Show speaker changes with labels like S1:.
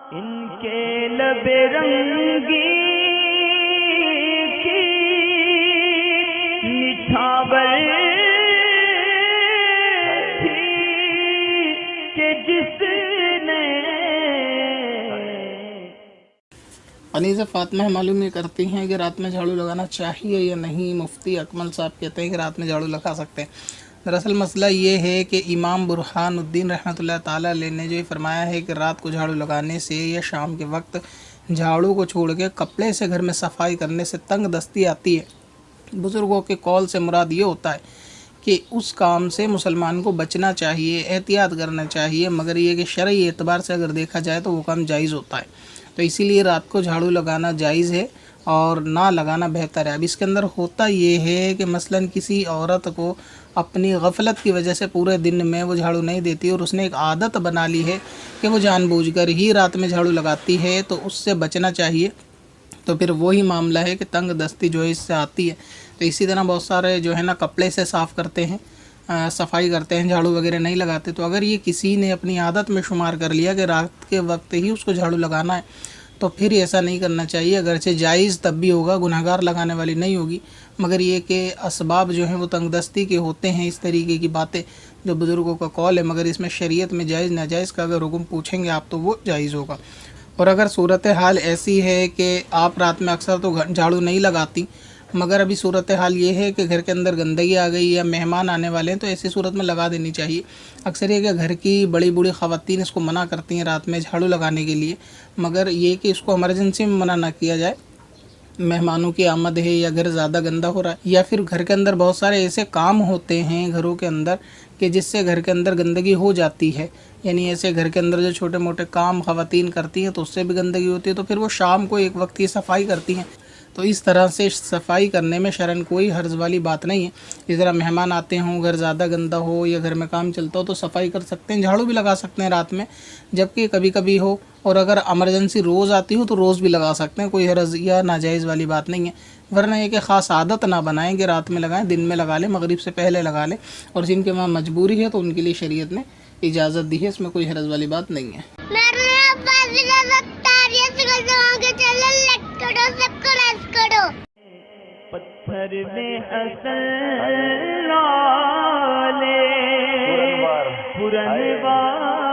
S1: इनके लबे रंगी की निछावर थी कि जिसने
S2: अनीज़ा फातिमा मालूम ये करती हैं कि रात में झाड़ू लगाना चाहिए या नहीं। मुफ्ती अकमल साहब कहते हैं कि रात में झाड़ू लगा सकते हैं। दरअसल मसला ये है कि इमाम बुरहानुद्दीन रहमतुल्लाह ताला अलैह ने जो ये फरमाया है कि रात को झाड़ू लगाने से या शाम के वक्त झाड़ू को छोड़ के कपड़े से घर में सफाई करने से तंग दस्ती आती है। बुज़ुर्गों के कौल से मुराद ये होता है कि उस काम से मुसलमान को बचना चाहिए, एहतियात करना चाहिए, मगर ये कि शरई एतबार से अगर देखा जाए तो वो काम जायज़ होता है। तो इसीलिए रात को झाड़ू लगाना जायज़ है और ना लगाना बेहतर है। अब इसके अंदर होता ये है कि मसलन किसी औरत को अपनी गफलत की वजह से पूरे दिन में वो झाड़ू नहीं देती और उसने एक आदत बना ली है कि वो जानबूझकर ही रात में झाड़ू लगाती है, तो उससे बचना चाहिए। तो फिर वही मामला है कि तंग दस्ती जो है इससे आती है। तो इसी तरह बहुत सारे जो है ना कपड़े से साफ़ करते हैं, सफाई करते हैं, झाड़ू वगैरह नहीं लगाते। तो अगर ये किसी ने अपनी आदत में शुमार कर लिया कि रात के वक्त ही उसको झाड़ू लगाना है, तो फिर ऐसा नहीं करना चाहिए। अगरचे जायज़ तब भी होगा, गुनहगार लगाने वाली नहीं होगी, मगर ये कि असबाब जो हैं वो तंगदस्ती के होते हैं। इस तरीके की बातें जो बुज़ुर्गों का कौल है, मगर इसमें शरीयत में जायज़ नाजायज़ का अगर हुक्म पूछेंगे आप तो वो जायज़ होगा। और अगर सूरत हाल ऐसी है कि आप रात में अक्सर तो झाड़ू नहीं लगाती, मगर अभी सूरत हाल ये है कि घर के अंदर गंदगी आ गई या मेहमान आने वाले हैं, तो ऐसी सूरत में लगा देनी चाहिए। अक्सर ये कि घर की बड़ी बूढ़ी ख़वातीन इसको मना करती हैं रात में झाड़ू लगाने के लिए, मगर ये कि इसको इमरजेंसी में मना ना किया जाए। मेहमानों की आमद है या घर ज़्यादा गंदा हो रहा है या फिर घर के अंदर बहुत सारे ऐसे काम होते हैं घरों के अंदर कि जिससे घर के अंदर गंदगी हो जाती है, यानी ऐसे घर के अंदर जो छोटे मोटे काम ख़वातीन करती हैं तो उससे भी गंदगी होती है, तो फिर वो शाम को एक वक्त की सफाई करती हैं। तो इस तरह से सफाई करने में शरन कोई हर्ज वाली बात नहीं है। इस तरह मेहमान आते हों, घर ज़्यादा गंदा हो या घर में काम चलता हो तो सफाई कर सकते हैं, झाड़ू भी लगा सकते हैं रात में, जबकि कभी कभी हो और अगर इमरजेंसी रोज़ आती हो तो रोज़ भी लगा सकते हैं, कोई हर्ज या नाजायज़ वाली बात नहीं है। वरना ये कि ख़ास आदत ना बनाएं कि रात में लगाएं, दिन में लगा लें, मगरिब से पहले लगा लें, और जिनके वहाँ मजबूरी है तो उनके लिए शरीयत ने इजाज़त दी है, इसमें कोई हर्ज वाली बात नहीं है।
S1: पत्थर में हसन लाले पुरनवार